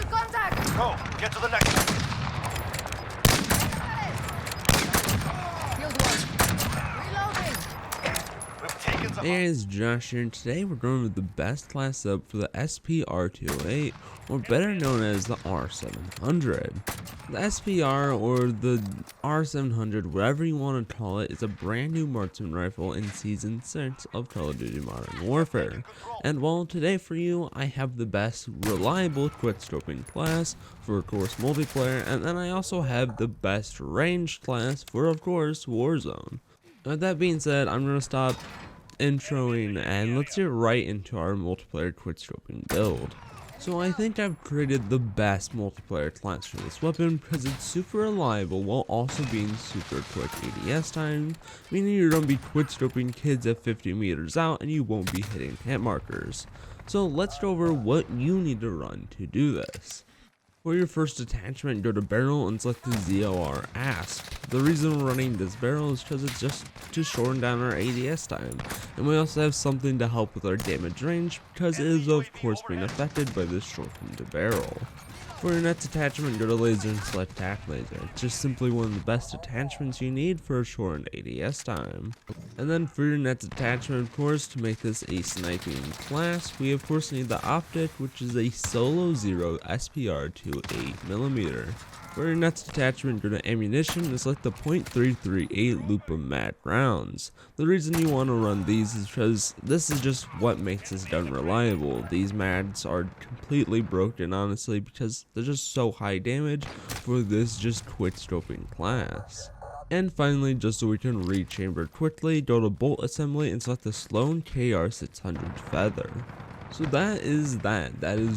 Go, get to the next one. We've taken some. Hey guys, Josh here, and today we're going with the best class up for the SPR-208, or better known as the R700. The SPR, or the R700, whatever you want to call it, is a brand new marksman rifle in Season 6 of Call of Duty Modern Warfare. And well, today for you, I have the best reliable quickscoping class for, of course, multiplayer, and then I also have the best ranged class for, of course, Warzone. With that being said, I'm going to stop introing and let's get right into our multiplayer quickscoping build. So I think I've created the best multiplayer class for this weapon because it's super reliable while also being super quick ADS time, meaning you're going to be quickscoping kids at 50 meters out and you won't be hitting hit markers. So let's go over what you need to run to do this. For your first attachment, go to barrel and select the ZOR Asp. The reason we're running this barrel is because it's just to shorten down our ADS time, and we also have something to help with our damage range because it is of course being affected by this shortened barrel. For your next attachment, go to laser and select tac laser. It's just simply one of the best attachments you need for a shortened ADS time. And then for your next attachment, of course, to make this a sniping class, we of course need the optic, which is a solo 0 SPR to 8mm. For your next attachment, go to ammunition and select the .338 loop of mag rounds. The reason you want to run these is because this is just what makes this gun reliable. These mags are completely broken, honestly, because they're just so high damage for this just quickscoping class. And finally, just so we can rechamber quickly, go to bolt assembly and select the Sloan KR600 feather. So that is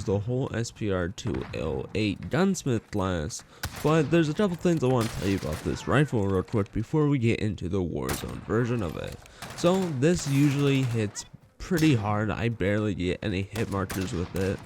the whole SPR-208 gunsmith class, but there's a couple things I want to tell you about this rifle real quick before we get into the Warzone version of it. So this usually hits pretty hard. I barely get any hit markers with it.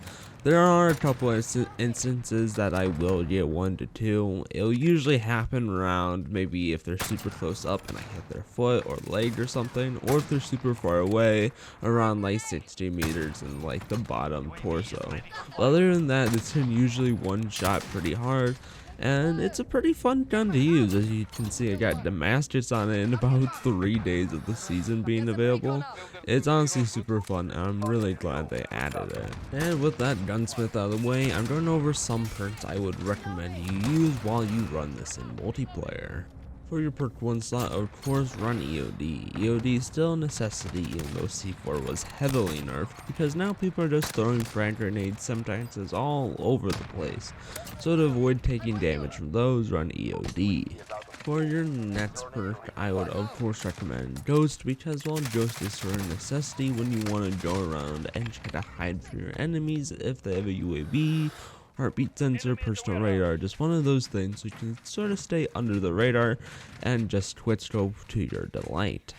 There are a couple instances that I will get 1 to 2. It'll usually happen around maybe if they're super close up and I hit their foot or leg or something, or if they're super far away around like 60 meters in like the bottom torso. Other than that, this can usually one shot pretty hard. And it's a pretty fun gun to use. As you can see, I got Damascus on it in about 3 days of the season being available. It's honestly super fun, and I'm really glad they added it. And with that gunsmith out of the way, I'm going over some perks I would recommend you use while you run this in multiplayer. For your perk 1 slot, of course, run EOD. EOD is still a necessity even though C4 was heavily nerfed, because now people are just throwing frag grenades sometimes all over the place. So to avoid taking damage from those, run EOD. For your next perk, I would of course recommend Ghost, because while Ghost is sort of a necessity when you want to go around and try to hide from your enemies if they have a UAV, heartbeat sensor, personal radar, just one of those things so you can sort of stay under the radar and just quickscope to your delight.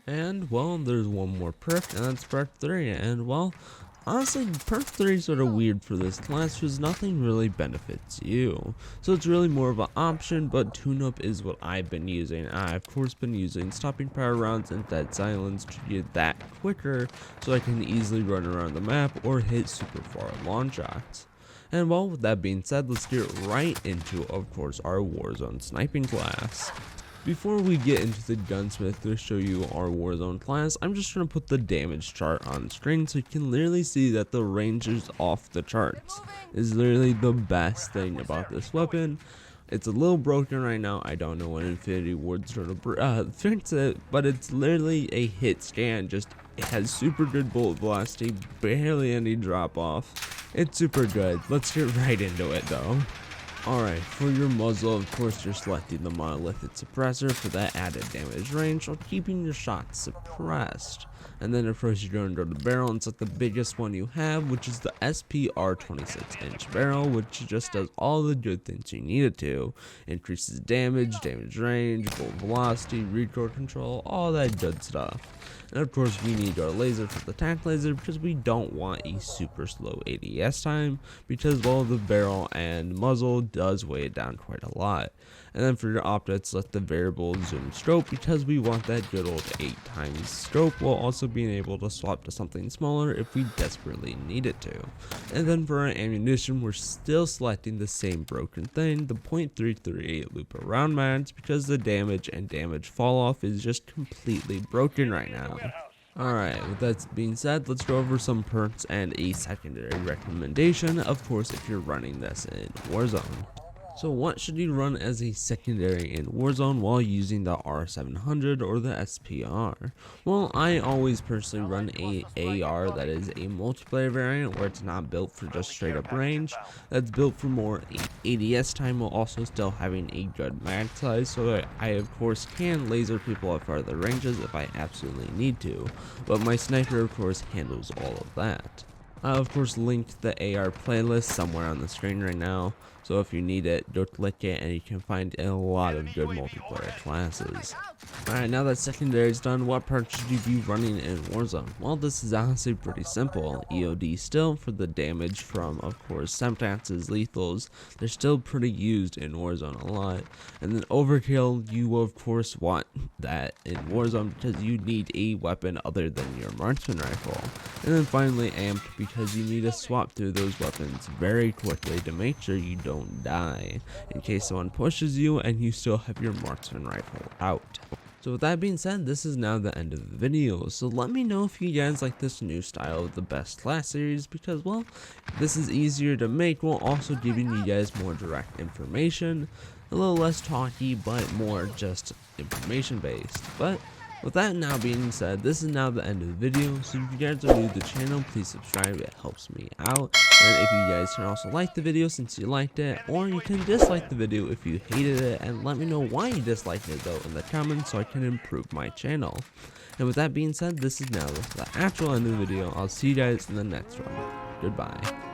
And well, there's one more perk, and that's perk 3, and well, honestly, perk 3 is sort of weird for this class because nothing really benefits you. So it's really more of an option, but tune-up is what I've been using. I've of course been using stopping power rounds and dead silence to get that quicker so I can easily run around the map or hit super far long shots. And well, with that being said, let's get right into, of course, our Warzone sniping class. Before we get into the gunsmith to show you our Warzone class, I'm just going to put the damage chart on screen so you can literally see that the range is off the charts. It's literally the best thing about this weapon. It's a little broken right now. I don't know when Infinity Ward's going to fix it, but it's literally a hit scan. It has super good bullet velocity, barely any drop off. It's super good. Let's get right into it though. Alright, for your muzzle, of course you're selecting the monolithic suppressor for that added damage range while keeping your shots suppressed. And then of course you're going to go to the barrel and select the biggest one you have, which is the SPR 26-inch barrel, which just does all the good things you need it to. Increases damage, damage range, bullet velocity, recoil control, all that good stuff. And of course we need our laser for the tac laser because we don't want a super slow ADS time, because well, the barrel and muzzle does weigh it down quite a lot. And then for your optics, select the variable zoom scope because we want that good old 8x scope, while also being able to swap to something smaller if we desperately need it to. And then for our ammunition, we're still selecting the same broken thing, the .338 loop around mags, because the damage and damage fall off is just completely broken right now. Alright, with that being said, let's go over some perks and a secondary recommendation, of course, if you're running this in Warzone. So what should you run as a secondary in Warzone while using the R700 or the SPR? Well, I always personally run a AR that is a multiplayer variant where it's not built for just straight up range, that's built for more ADS time while also still having a good mag size, so that I of course can laser people at farther ranges if I absolutely need to, but my sniper of course handles all of that. I of course linked the AR playlist somewhere on the screen right now, so if you need it, go click it and you can find a lot of good multiplayer classes. Alright, now that secondary is done, what perks should you be running in Warzone? Well, this is honestly pretty simple. EOD still for the damage from, of course, semtaxes, lethals. They're still pretty used in Warzone a lot. And then overkill, you will of course want that in Warzone because you need a weapon other than your marksman rifle. And then finally amped because you need to swap through those weapons very quickly to make sure you don't die in case someone pushes you and you still have your marksman rifle out. So with that being said, this is now the end of the video, so let me know if you guys like this new style of the best class series, because well, this is easier to make while also giving you guys more direct information, a little less talky but more just information based. But with that now being said, this is now the end of the video, so if you guys are new to the channel, please subscribe, it helps me out. And if you guys can also like the video since you liked it, or you can dislike the video if you hated it, and let me know why you disliked it though in the comments so I can improve my channel. And with that being said, this is now the actual end of the video. I'll see you guys in the next one. Goodbye.